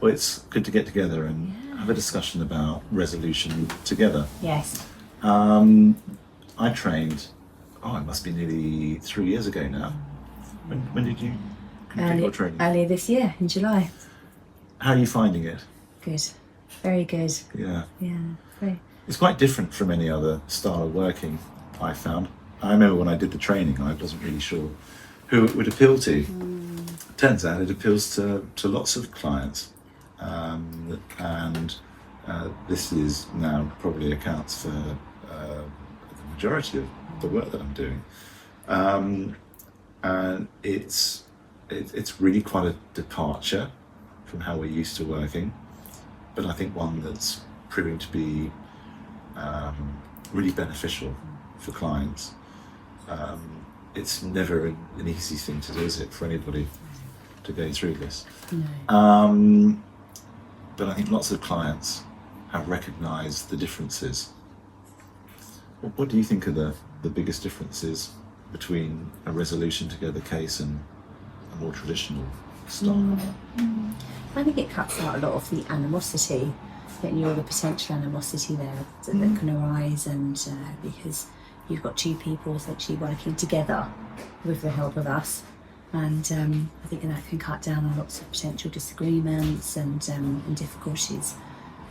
Well, it's good to get together and have a discussion about resolution together. Yes. I trained, it must be nearly 3 years ago now. When did you complete your training? Earlier this year, in July. How are you finding it? Good. Very good. Yeah. Yeah. Very. It's quite different from any other style of working, I found. I remember when I did the training, I wasn't really sure who it would appeal to. Turns out it appeals to lots of clients. And this is now probably accounts for the majority of the work that I'm doing. And it's really quite a departure from how we're used to working, but I think one that's proving to be really beneficial for clients. It's never an easy thing to do, is it, for anybody to go through this? No. But I think lots of clients have recognised the differences. What do you think are the biggest differences between a resolution together case and a more traditional style? I think it cuts out a lot of the animosity, all the potential animosity there that can arise, and because you've got two people essentially working together with the help of us, and I think that can cut down on lots of potential disagreements and difficulties.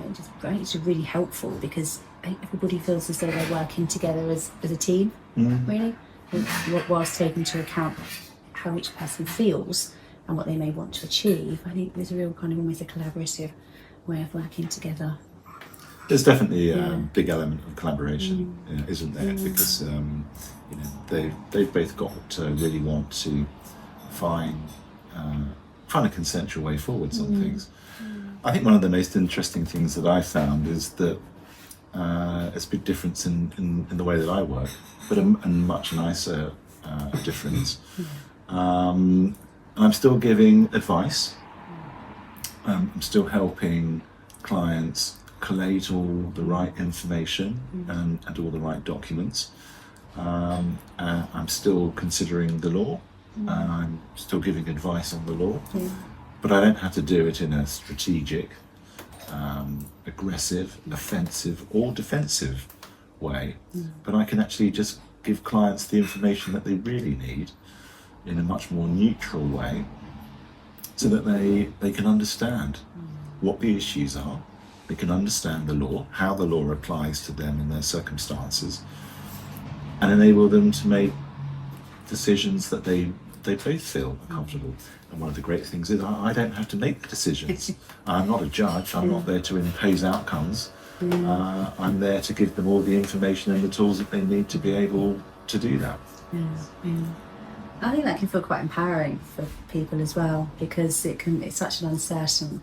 And it's really helpful because everybody feels as though they're working together as a team, really, whilst taking into account how each person feels and what they may want to achieve. I think there's a real kind of almost a collaborative way of working together. There's definitely a big element of collaboration, isn't there? Because they've both got to really want to find a consensual way forwards on things. I think one of the most interesting things that I found is that it's a big difference in the way that I work, but a much nicer difference. I'm still giving advice. I'm still helping clients collate all the right information and all the right documents. I'm still considering the law, and I'm still giving advice on the law, but I don't have to do it in a strategic, aggressive, offensive or defensive way, but I can actually just give clients the information that they really need in a much more neutral way, so that they can understand what the issues are, they can understand the law, how the law applies to them in their circumstances, and enable them to make decisions that they both feel are comfortable. And one of the great things is I don't have to make the decisions. I'm not a judge, I'm not there to impose outcomes. I'm there to give them all the information and the tools that they need to be able to do that. I think that can feel quite empowering for people as well, because it's such an uncertain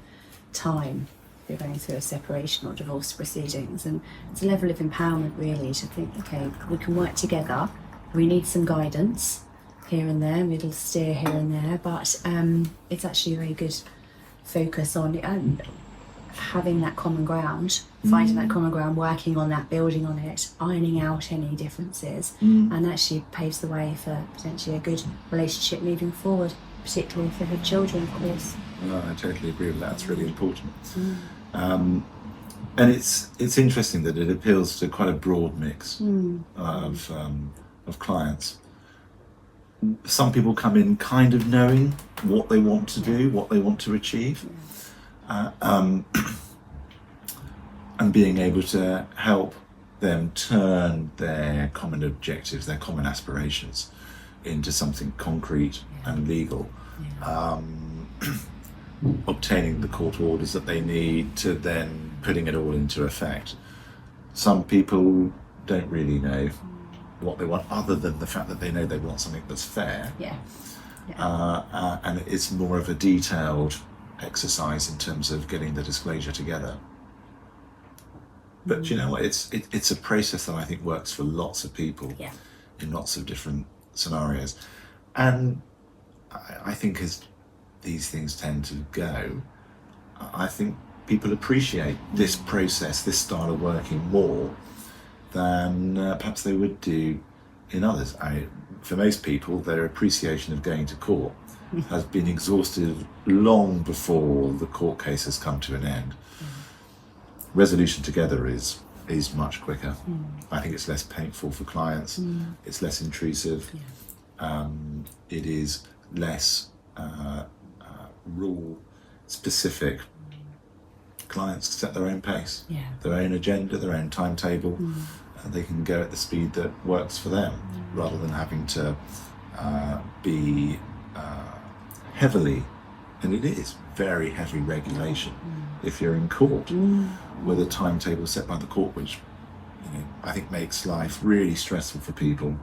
time if you're going through a separation or divorce proceedings, and it's a level of empowerment really to think, okay, we can work together, we need some guidance here and there, middle steer here and there, but it's actually a very good focus on having that common ground, finding that common ground, working on that, building on it, ironing out any differences, and actually paves the way for potentially a good relationship moving forward, particularly for her children, of course. No, I totally agree with that. It's really important. And it's interesting that it appeals to quite a broad mix of clients. Some people come in kind of knowing what they want to do, what they want to achieve. And being able to help them turn their common objectives, their common aspirations into something concrete and legal. Obtaining the court orders that they need to then putting it all into effect. Some people don't really know what they want, other than the fact that they know they want something that's fair. And it's more of a detailed exercise in terms of getting the disclosure together. But you know what, it's a process that I think works for lots of people in lots of different scenarios. And I think as these things tend to go, I think people appreciate this process, this style of working more than perhaps they would do in others. For most people, their appreciation of going to court has been exhausted long before the court case has come to an end. Resolution together is much quicker. I think it's less painful for clients. It's less intrusive. It is less rule specific. Clients set their own pace, their own agenda, their own timetable, and they can go at the speed that works for them, rather than having to be heavily, and it is very heavy regulation if you're in court with a timetable set by the court, which I think makes life really stressful for people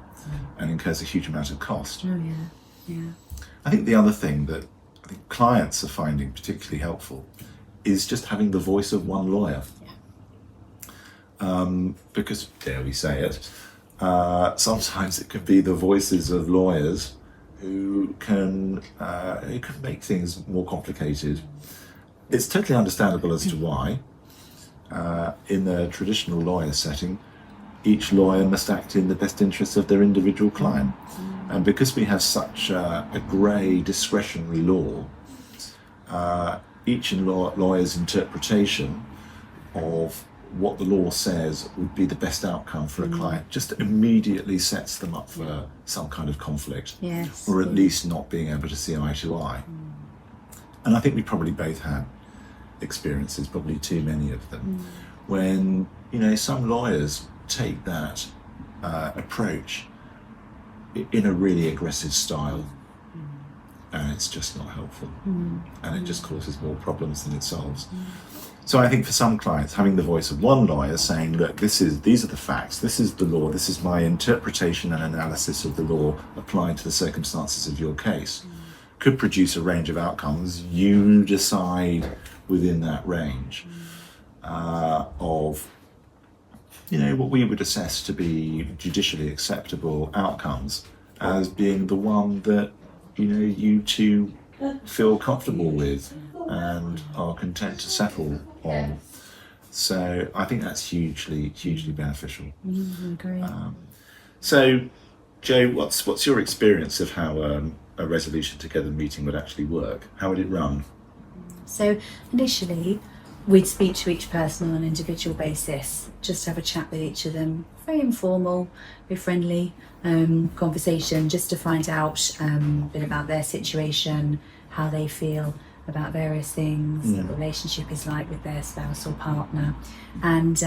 and incurs a huge amount of cost. I think the other thing that I think clients are finding particularly helpful is just having the voice of one lawyer. Because, dare we say it, sometimes it can be the voices of lawyers who can make things more complicated. It's totally understandable as to why. In the traditional lawyer setting, each lawyer must act in the best interests of their individual client. And because we have such a grey discretionary law, each lawyer's interpretation of what the law says would be the best outcome for a client just immediately sets them up for some kind of conflict, or at least not being able to see eye to eye. And I think we probably both had experiences, probably too many of them, when some lawyers take that approach in a really aggressive style, and it's just not helpful, and it just causes more problems than it solves. So I think for some clients, having the voice of one lawyer saying, look, these are the facts, this is the law, this is my interpretation and analysis of the law applied to the circumstances of your case, could produce a range of outcomes. You decide within that range of what we would assess to be judicially acceptable outcomes as being the one that you two feel comfortable with and are content to settle on. So I think that's hugely beneficial. Great. So Jo, what's your experience of how a resolution together meeting would actually work? How would it run? So initially we'd speak to each person on an individual basis, just have a chat with each of them, very informal, very friendly conversation, just to find out a bit about their situation, how they feel about various things, what the relationship is like with their spouse or partner, and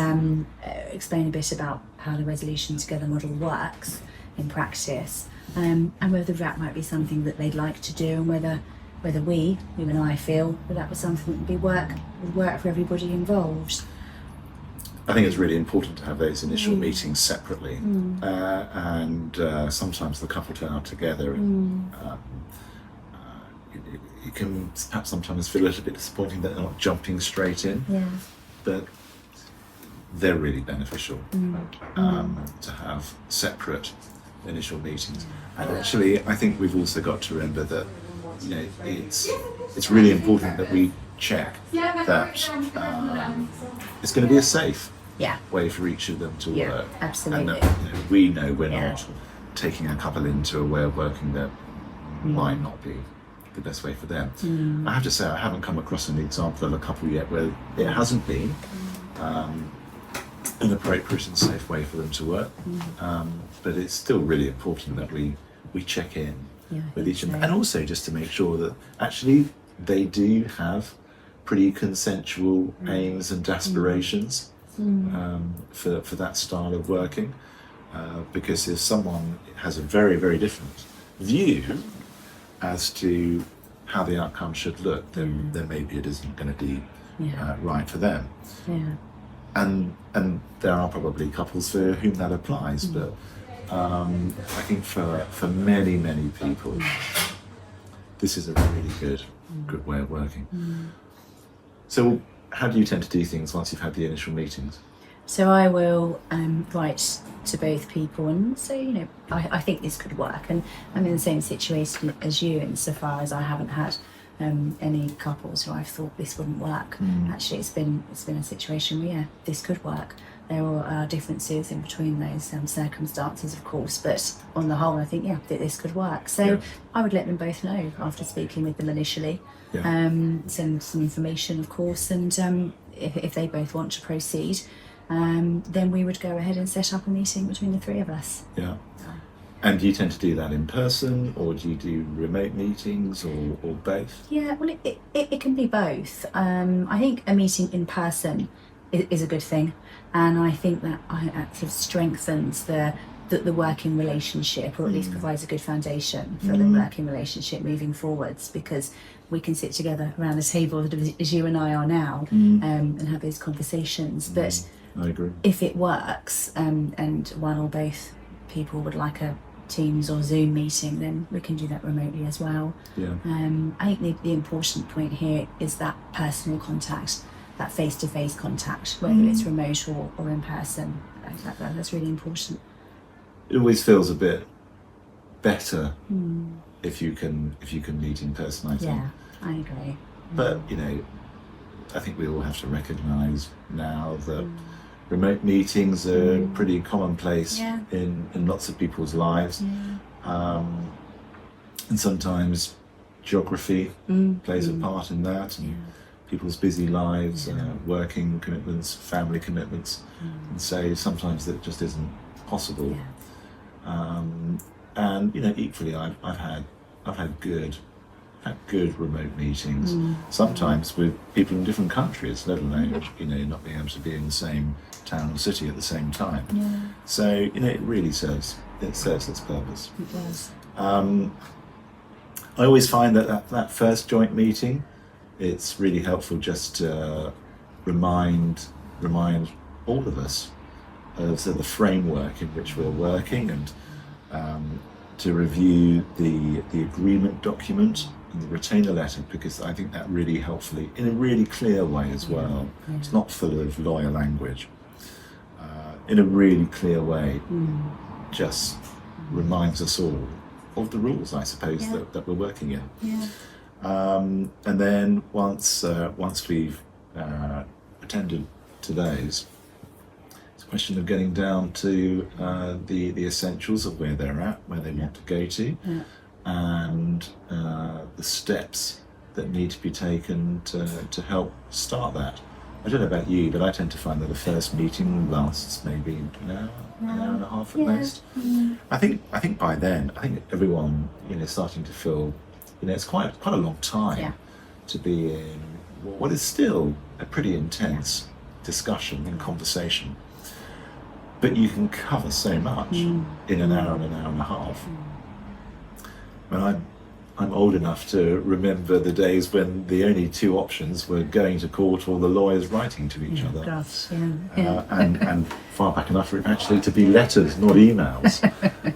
explain a bit about how the resolution together model works in practice, and whether that might be something that they'd like to do, and whether you and I feel that was something that would work for everybody involved. I think it's really important to have those initial meetings separately, and sometimes the couple turn up together, and it can perhaps sometimes feel a little bit disappointing that they're not jumping straight in, but they're really beneficial to have separate initial meetings. And actually, I think we've also got to remember that it's really important that we check that it's going to be a safe way for each of them to work. Absolutely. And that we know we're not taking a couple into a way of working that might not be the best way for them. I have to say, I haven't come across an example of a couple yet where it hasn't been an appropriate and safe way for them to work. But it's still really important that we check in with each of them, and also just to make sure that actually they do have pretty consensual aims and aspirations for that style of working, because if someone has a very, very different view as to how the outcome should look, then maybe it isn't going to be right for them. And there are probably couples for whom that applies, but I think for many people, this is a really good way of working. So how do you tend to do things once you've had the initial meetings? So I will write to both people and say, I think this could work, and I'm in the same situation as you insofar as I haven't had any couples who I've thought this wouldn't work. Actually, it's been a situation where this could work. there are differences in between those circumstances, of course, but on the whole, I think, that this could work. So Yeah. I would let them both know after speaking with them initially. Yeah. Send some information, of course, and if they both want to proceed, then we would go ahead and set up a meeting between the three of us. Yeah. And do you tend to do that in person, or do you do remote meetings, or both? Yeah, well, it can be both. I think a meeting in person is a good thing, and I think that sort of strengthens the working relationship, or at least provides a good foundation for the working relationship moving forwards, because we can sit together around the table as you and I are now, and have those conversations. But I agree. if it works, and one or both people would like a Teams or Zoom meeting, then we can do that remotely as well. Yeah. I think the important point here is that personal contact, that face-to-face contact, whether it's remote or in person. That's really important. It always feels a bit better if you can meet in person, I think. Yeah, I agree. But I think we all have to recognise now that remote meetings are pretty commonplace in lots of people's lives. And sometimes geography plays a part in that, and people's busy lives, working commitments, family commitments, and so sometimes that just isn't possible. And equally, I've had good remote meetings, sometimes with people in different countries, let alone not being able to be in the same town or city at the same time. So it really serves its purpose. It does. I always find that first joint meeting, it's really helpful just to remind all of us of the framework in which we're working, and to review the agreement document and the retainer letter, because I think that really helpfully, in a really clear way as well. It's not full of lawyer language. In a really clear way, just reminds us all of the rules, I suppose, that we're working in. And then once we've attended to those, it's a question of getting down to the essentials of where they're at, where they want to go to, and the steps that need to be taken to help start that. I don't know about you, but I tend to find that the first meeting lasts maybe an hour and a half at most. I think by then, everyone is starting to feel it's quite a long time to be in what is still a pretty intense discussion and conversation. But you can cover so much in an hour and a half. And I'm old enough to remember the days when the only two options were going to court or the lawyers writing to each other. Gosh, and far back enough for it actually to be letters, not emails.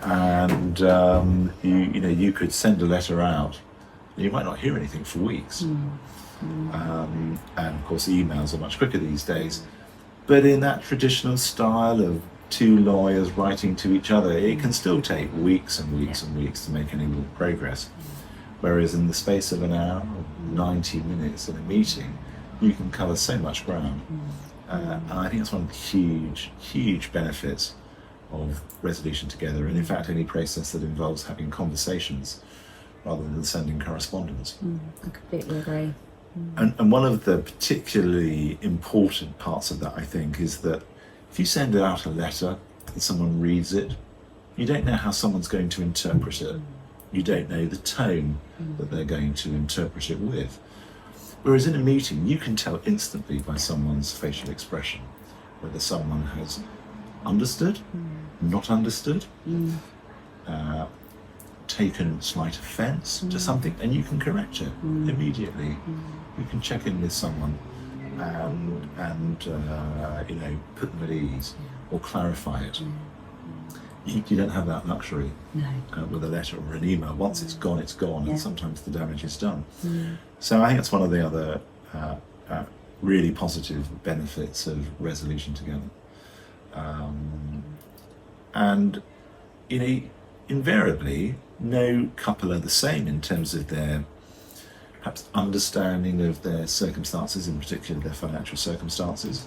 And you could send a letter out, and you might not hear anything for weeks. And of course, emails are much quicker these days. But in that traditional style of two lawyers writing to each other, it can still take weeks and weeks and weeks to make any real progress. Whereas in the space of an hour or 90 minutes in a meeting, you can cover so much ground. And I think it's one of the huge benefits of resolution together, and in fact any process that involves having conversations rather than sending correspondence. I completely agree. And one of the particularly important parts of that, I think, is that if you send out a letter and someone reads it, you don't know how someone's going to interpret it. You don't know the tone that they're going to interpret it with. Whereas in a meeting, you can tell instantly by someone's facial expression whether someone has understood, not understood, taken slight offence to something, and you can correct it immediately. You can check in with someone and put them at ease or clarify it. You don't have that luxury with a letter or an email. Once it's gone, and sometimes the damage is done. So I think it's one of the other really positive benefits of resolution together. And invariably, no couple are the same in terms of their perhaps understanding of their circumstances, in particular their financial circumstances,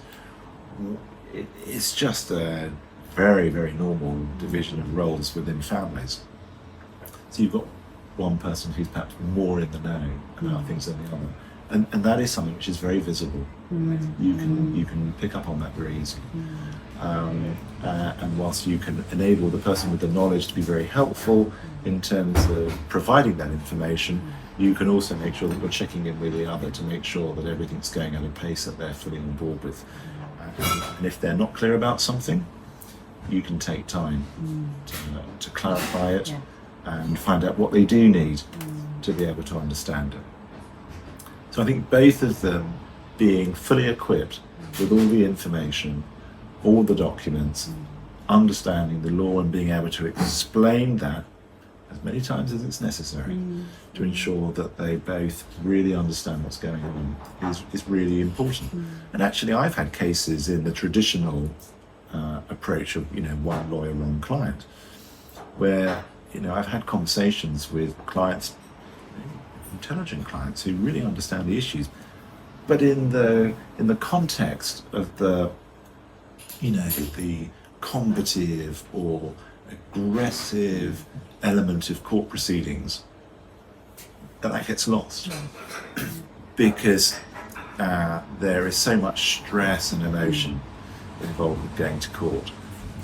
it's just a very, very normal division of roles within families. So you've got one person who's perhaps more in the know about things than the other. And that is something which is very visible. You can pick up on that very easily. And whilst you can enable the person with the knowledge to be very helpful in terms of providing that information, you can also make sure that you're checking in with the other to make sure that everything's going at a pace that they're fully on board with. And if they're not clear about something, you can take time to clarify it and find out what they do need to be able to understand it. So I think both of them being fully equipped with all the information, all the documents, understanding the law and being able to explain that as many times as it's necessary to ensure that they both really understand what's going on is really important. And actually I've had cases in the traditional approach of, one lawyer, one client, where, I've had conversations with clients, intelligent clients who really understand the issues, but in the context of the combative or aggressive element of court proceedings, that gets lost because there is so much stress and emotion involved with going to court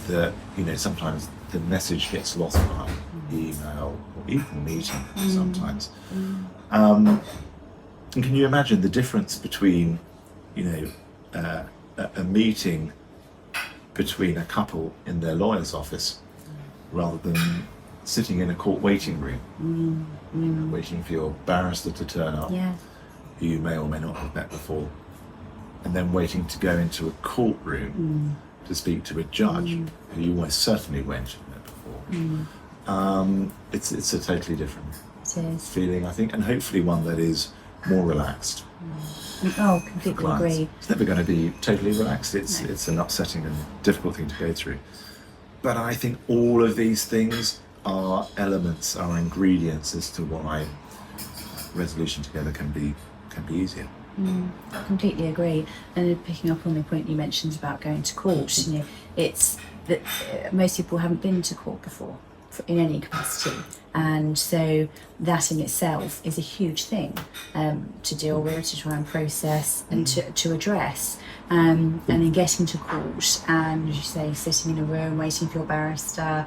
that sometimes the message gets lost behind email or even meeting sometimes. And can you imagine the difference between a meeting between a couple in their lawyer's office rather than sitting in a court waiting room, waiting for your barrister to turn up, who you may or may not have met before, and then waiting to go into a courtroom to speak to a judge who you almost certainly won't have met before. It's a totally different feeling, I think, and hopefully one that is more relaxed. Oh, completely agree. It's never going to be totally relaxed. It's an upsetting and difficult thing to go through. But I think all of these things are elements, are ingredients as to why resolution together can be easier. I completely agree. And picking up on the point you mentioned about going to court, it's that most people haven't been to court before in any capacity, and so that in itself is a huge thing to deal with, to try and process and to address, and then getting to court and, as you say, sitting in a room waiting for your barrister,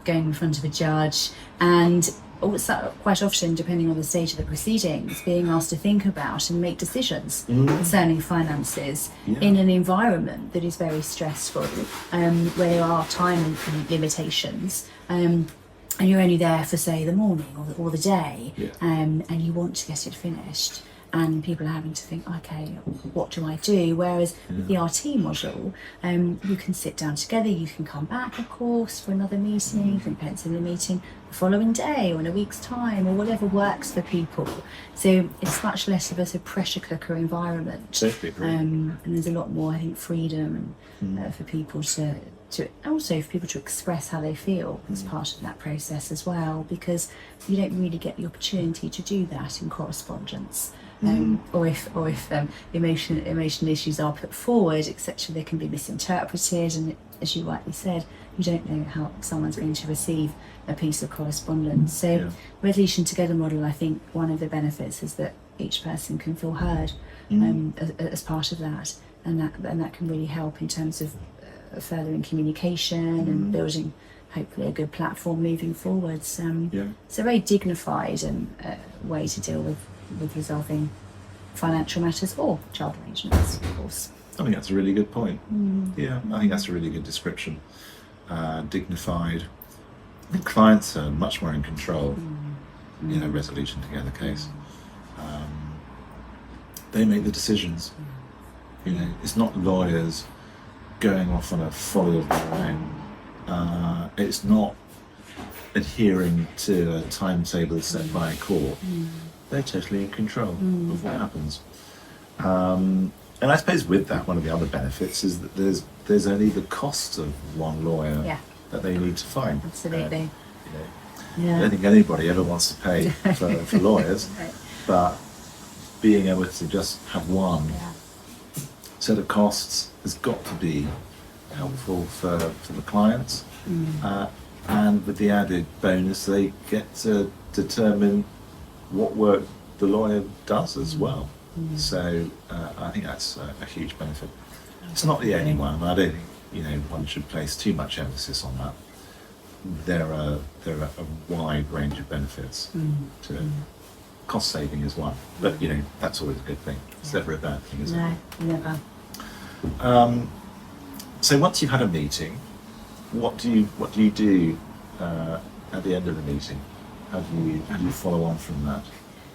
going in front of a judge, and also quite often, depending on the stage of the proceedings, being asked to think about and make decisions concerning finances in an environment that is very stressful, where there are time limitations, and you're only there for, say, the morning or the day, and you want to get it finished. And people are having to think, okay, what do I do? Whereas with the RT model, you can sit down together, you can come back, of course, for another meeting, you can pencil a meeting the following day or in a week's time or whatever works for people. So it's much less of a pressure cooker environment. And there's a lot more, I think, freedom for people to also for people to express how they feel as part of that process as well, because you don't really get the opportunity to do that in correspondence. Or if emotional issues are put forward, etc., they can be misinterpreted, and as you rightly said, you don't know how someone's going to receive a piece of correspondence. So resolution together model, I think one of the benefits is that each person can feel heard as part of that, and that can really help in terms of furthering communication and building hopefully a good platform moving forwards. It's a very dignified and way to deal with resolving financial matters or child arrangements, of course. I think that's a really good point. Yeah, I think that's a really good description. Dignified. I think clients are much more in control in a resolution together case. They make the decisions. It's not lawyers going off on a folly of their own. It's not adhering to a timetable set by a court. They're totally in control of what happens. And I suppose with that, one of the other benefits is that there's only the cost of one lawyer that they need to find. Absolutely. I don't think anybody ever wants to pay for lawyers, but being able to just have one set of costs has got to be helpful for the clients. And with the added bonus, they get to determine what work the lawyer does as well. So I think that's a huge benefit. It's not the only one. I don't think one should place too much emphasis on that. There are a wide range of benefits to it. Cost saving is one, but that's always a good thing. It's never a bad thing, is it? No, never. So once you've had a meeting, what do you do at the end of the meeting? How do you follow on from that?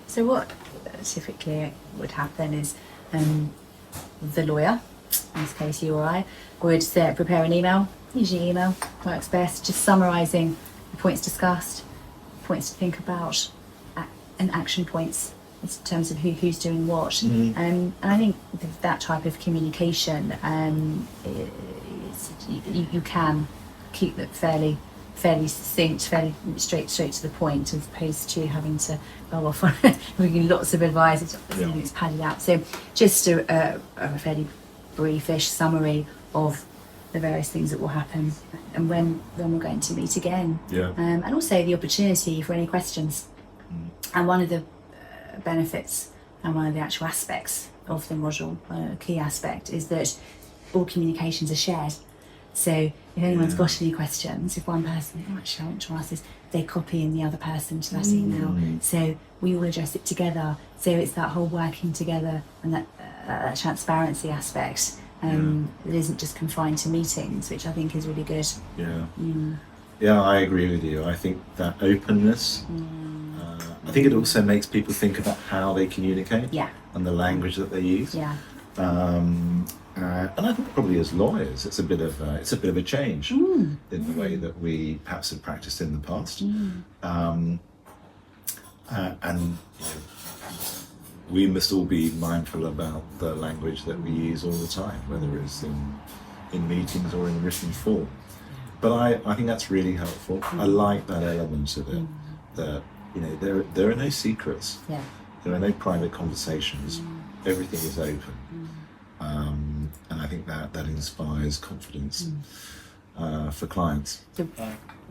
So what typically would happen is the lawyer, in this case you or I, would prepare an email. Usually email works best, just summarising the points discussed, points to think about, and action points in terms of who's doing what. And I think that type of communication, you can keep it fairly succinct, fairly straight to the point, as opposed to having to go off on giving lots of advice. It's padded out. So just a fairly briefish summary of the various things that will happen and when we're going to meet again. And also the opportunity for any questions. And one of the benefits and one of the actual aspects of the module, key aspect, is that all communications are shared. So if anyone's got any questions, if one person, actually I want to ask this, they copy in the other person to that email. So we all address it together. So it's that whole working together and that transparency aspect that isn't just confined to meetings, which I think is really good. Yeah, I agree with you. I think that openness, I think it also makes people think about how they communicate and the language that they use. And I think probably as lawyers, it's a bit of a change in the way that we perhaps have practiced in the past. And we must all be mindful about the language that we use all the time, whether it's in meetings or in written form. But I think that's really helpful. I like that element of it. That there are no secrets. There are no private conversations. Everything is open. And I think that inspires confidence for clients. So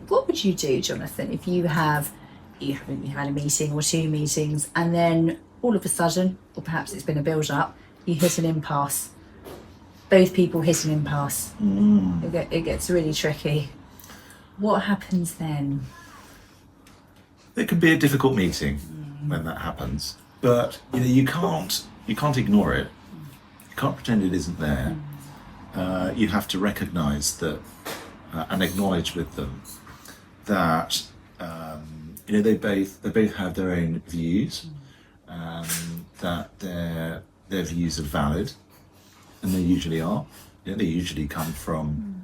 what would you do, Jonathan, if you had a meeting or two meetings, and then all of a sudden, or perhaps it's been a build-up, you hit an impasse? Both people hit an impasse. It gets really tricky. What happens then? It can be a difficult meeting when that happens, but you can't ignore it. You can't pretend it isn't there. You have to recognise that and acknowledge with them that they both have their own views, that their views are valid, and they usually are. They usually come from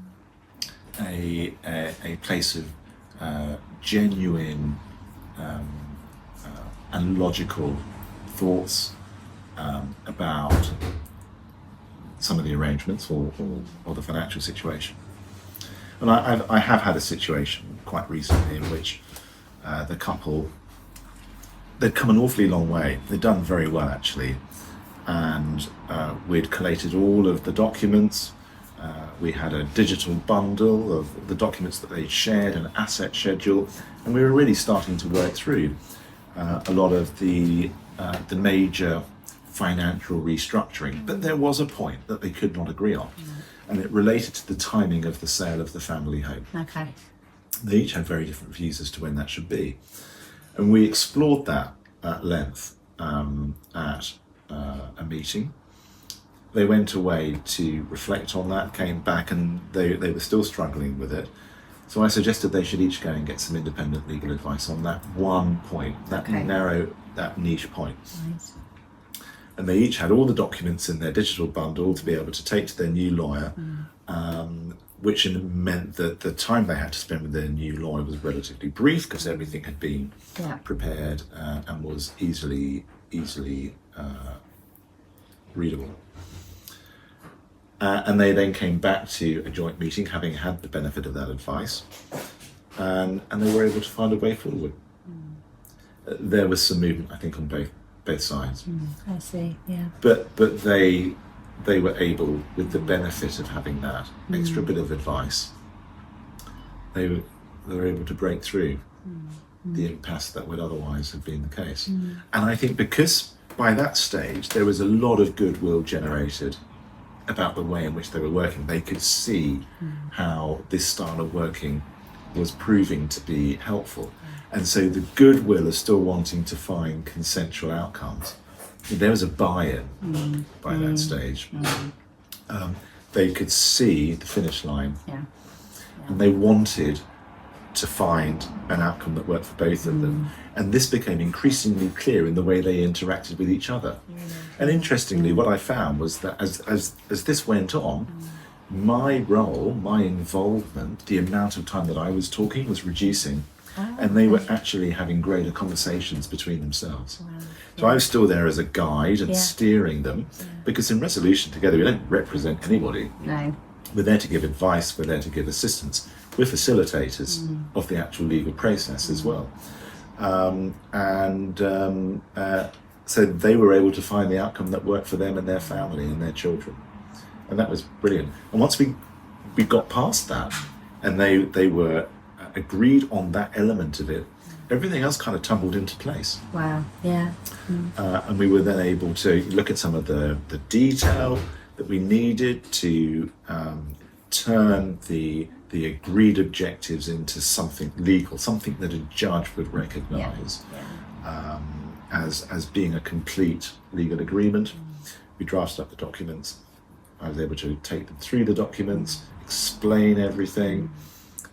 a place of genuine and logical thoughts about some of the arrangements or the financial situation. And I have had a situation quite recently in which the couple, they'd come an awfully long way. They'd done very well, actually. And we'd collated all of the documents. We had a digital bundle of the documents that they'd shared, an asset schedule, and we were really starting to work through a lot of the major financial restructuring. But there was a point that they could not agree on, and it related to the timing of the sale of the family home. Okay. They each had very different views as to when that should be, and we explored that at length at a meeting. They went away to reflect on that, came back, and they were still struggling with it. So I suggested they should each go and get some independent legal advice on that one point, that narrow, that niche point. Nice. And they each had all the documents in their digital bundle to be able to take to their new lawyer, which meant that the time they had to spend with their new lawyer was relatively brief because everything had been prepared and was easily readable. And they then came back to a joint meeting, having had the benefit of that advice, and they were able to find a way forward. There was some movement, I think, on both sides. I see. Yeah. But they they were able, with the benefit of having that extra bit of advice, they were able to break through the impasse that would otherwise have been the case. And I think because by that stage there was a lot of goodwill generated about the way in which they were working, they could see how this style of working was proving to be helpful. And so the goodwill of still wanting to find consensual outcomes, there was a buy-in by that stage. They could see the finish line, and they wanted to find an outcome that worked for both of them. And this became increasingly clear in the way they interacted with each other. And interestingly, what I found was that as this went on, my role, my involvement, the amount of time that I was talking was reducing, and they were actually having greater conversations between themselves. So I was still there as a guide and steering them, because in resolution together we don't represent anybody. No. We're there to give advice, we're there to give assistance. We're facilitators of the actual legal process as well. So they were able to find the outcome that worked for them and their family and their children. And that was brilliant. And once we got past that, and they were agreed on that element of it, everything else kind of tumbled into place. Wow, yeah. And we were then able to look at some of the detail that we needed to turn the agreed objectives into something legal, something that a judge would recognise as being a complete legal agreement. We drafted up the documents. I was able to take them through the documents, explain everything.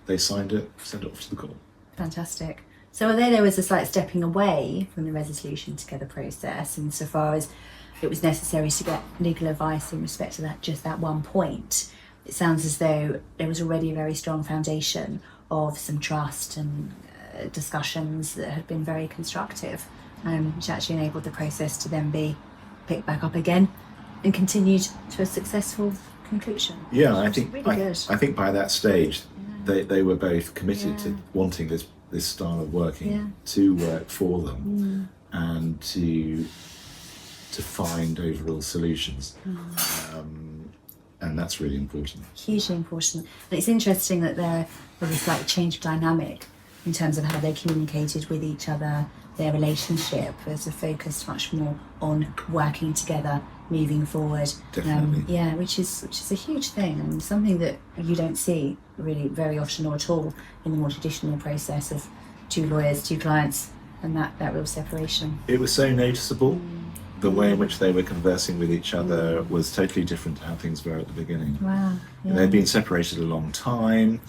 They signed it, sent it off to the court. Fantastic. So although there was a slight stepping away from the resolution together process, insofar as it was necessary to get legal advice in respect to that, just that one point, it sounds as though there was already a very strong foundation of some trust and discussions that had been very constructive, which actually enabled the process to then be picked back up again and continued to a successful conclusion. Yeah, I think really good. I think by that stage they were both committed to wanting this style of working to work for them and to find overall solutions. And that's really important. Hugely important. And it's interesting that there was a slight change of dynamic in terms of how they communicated with each other, their relationship was focused much more on working together, moving forward. Definitely. Which is a huge thing, and something that you don't see really very often or at all in the more traditional process of two lawyers, two clients, and that real separation. It was so noticeable. The way in which they were conversing with each other was totally different to how things were at the beginning. Wow. Yeah. They'd been separated a long time.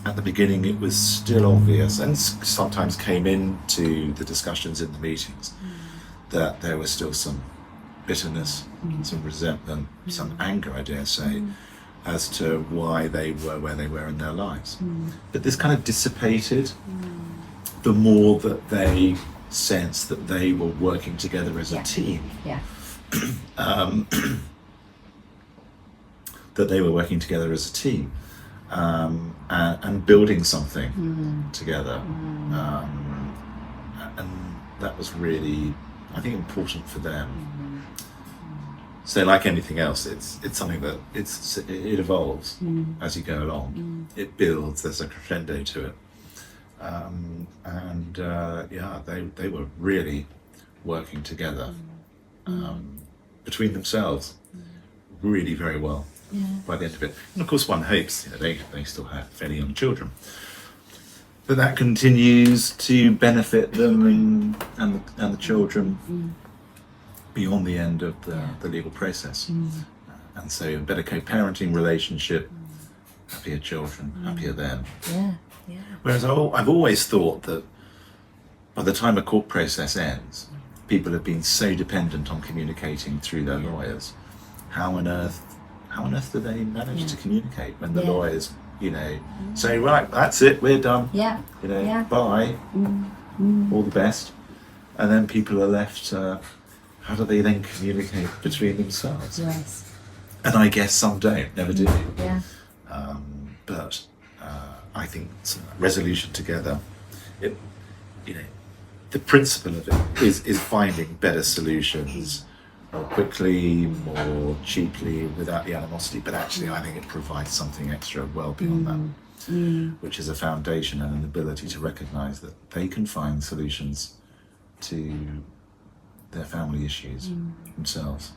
At the beginning it was still obvious, and sometimes came into the discussions in the meetings, that there was still some bitterness, some resentment, some anger, I dare say, as to why they were where they were in their lives. But this kind of dissipated the more that they sensed that they were working together as a team. Yeah. That they were working together as a team. And building something together, and that was really, I think, important for them. So, like anything else, it's something that it evolves as you go along. It builds. There's a crescendo to it, they were really working together between themselves, really very well. By the end of it. And of course one hopes, they still have fairly young children, but that continues to benefit them and the children beyond the end of the legal process. And so a better co-parenting relationship, happier children, happier them. Whereas I've always thought that by the time a court process ends, people have been so dependent on communicating through their lawyers. How on earth do they manage to communicate when the lawyers, say, right, that's it, we're done. Bye, all the best. And then people are left, how do they then communicate between themselves? Yes. And I guess some don't, never do. Yeah. But I think resolution together, the principle of it is finding better solutions more quickly, more cheaply, without the animosity. But actually, I think it provides something extra well beyond that, which is a foundation and an ability to recognise that they can find solutions to their family issues themselves.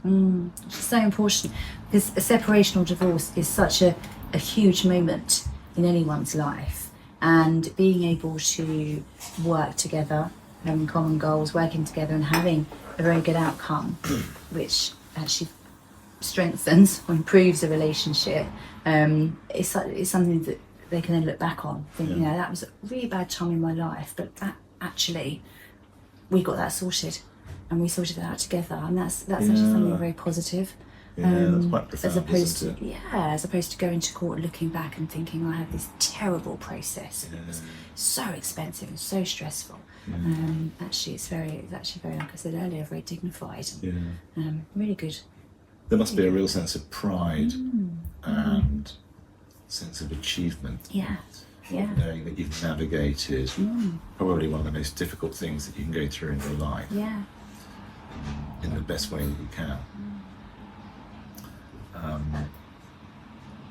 It's so important because a separation or divorce is such a huge moment in anyone's life, and being able to work together, having common goals, working together and having a very good outcome which actually strengthens or improves a relationship, it's something that they can then look back on, think, you know, that was a really bad time in my life, but actually we got that sorted and we sorted it out together, and that's actually something very positive. That's quite profound, as opposed isn't to as opposed to going to court, looking back and thinking, I had this terrible process. It was so expensive and so stressful. Actually, it's actually very, like I said earlier, very dignified. Really good. There must be a real sense of pride and sense of achievement. Knowing that you've navigated probably one of the most difficult things that you can go through in your life. In the best way that you can.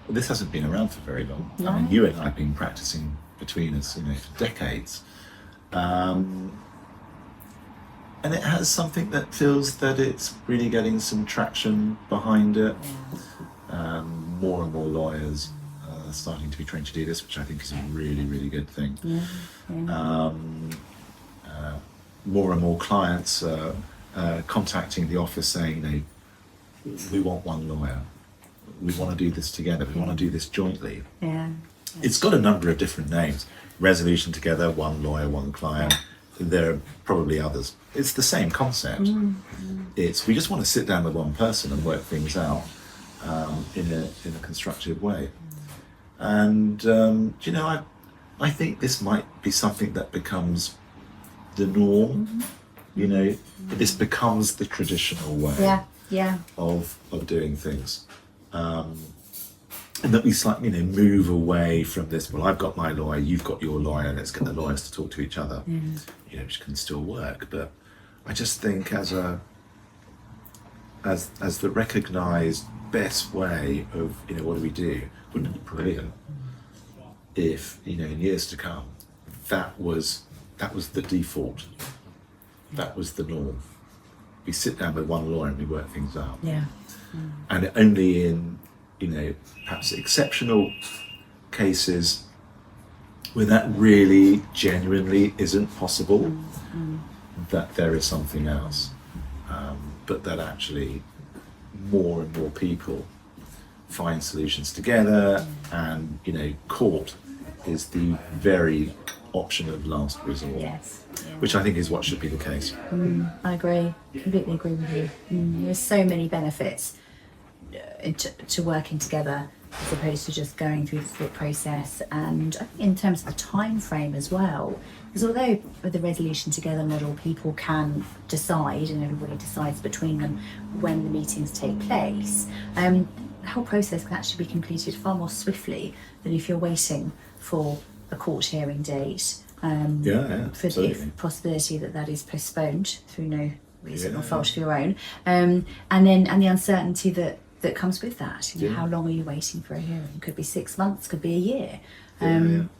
This hasn't been around for very long. I mean, you and I have been practicing between us, for decades. And it has something that feels that it's really getting some traction behind it. More and more lawyers are starting to be trained to do this, which I think is a really, really good thing. More and more clients are contacting the office saying, we want one lawyer. We want to do this together. We want to do this jointly. It's got a number of different names. Resolution together, one lawyer, one client. There are probably others. It's the same concept. We just want to sit down with one person and work things out in a constructive way. And I think this might be something that becomes the norm. This becomes the traditional way of doing things. And that we slightly move away from this, well, I've got my lawyer, you've got your lawyer, let's get the lawyers to talk to each other, which can still work. But I just think as the recognised best way of, what do we do, wouldn't it be brilliant if, in years to come, that was the default, that was the norm. We sit down with one lawyer and we work things out. And only in, perhaps exceptional cases where that really genuinely isn't possible, that there is something else. But that actually more and more people find solutions together, and, court is the very option of last resort. Which I think is what should be the case. I agree, completely agree with you. There's so many benefits to working together as opposed to just going through the court process, and I think in terms of the time frame as well, because although with the resolution together model people can decide and everybody decides between them when the meetings take place, the whole process can actually be completed far more swiftly than if you're waiting for a court hearing date. For the possibility that is postponed through no reason or fault of your own, and the uncertainty that comes with that. How long are you waiting for a hearing? Could be 6 months, could be a year.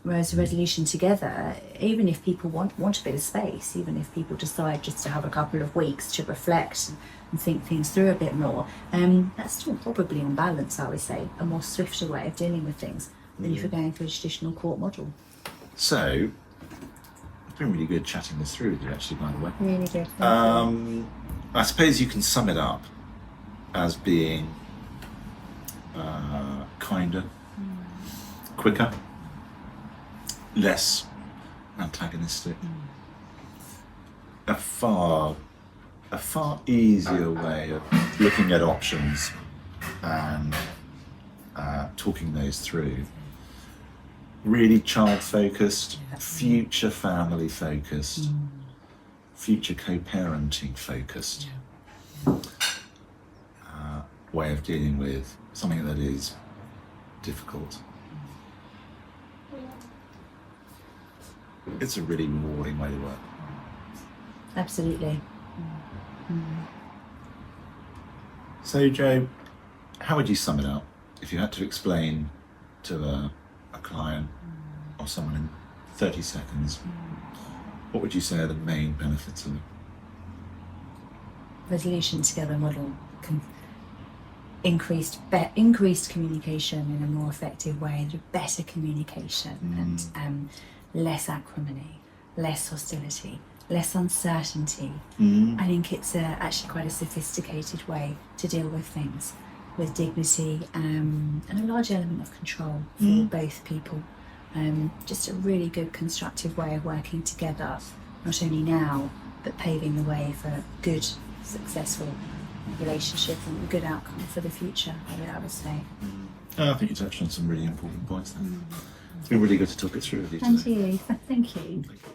Whereas a resolution together, even if people want a bit of space, even if people decide just to have a couple of weeks to reflect and think things through a bit more, that's still probably on balance, I would say, a more swifter way of dealing with things than if you're going through a traditional court model. So, it's been really good chatting this through with you, actually, by the way. Really good. I suppose you can sum it up as being kinder, quicker, less antagonistic, a far easier way of looking at options and talking those through. Really child-focused, future family-focused, future co-parenting focused way of dealing with something that is difficult. It's a really rewarding way to work. Absolutely. So, Joe, how would you sum it up if you had to explain to a client or someone in 30 seconds? What would you say are the main benefits of it? Resolution together model can increased communication in a more effective way, better communication, and less acrimony, less hostility, less uncertainty. I think it's actually quite a sophisticated way to deal with things, with dignity and a large element of control for both people. Just a really good constructive way of working together, not only now, but paving the way for a good, successful relationship and a good outcome for the future, I would say. I think you touched on some really important points there. It's been really good to talk it through with you today. And to you. Thank you. Thank you.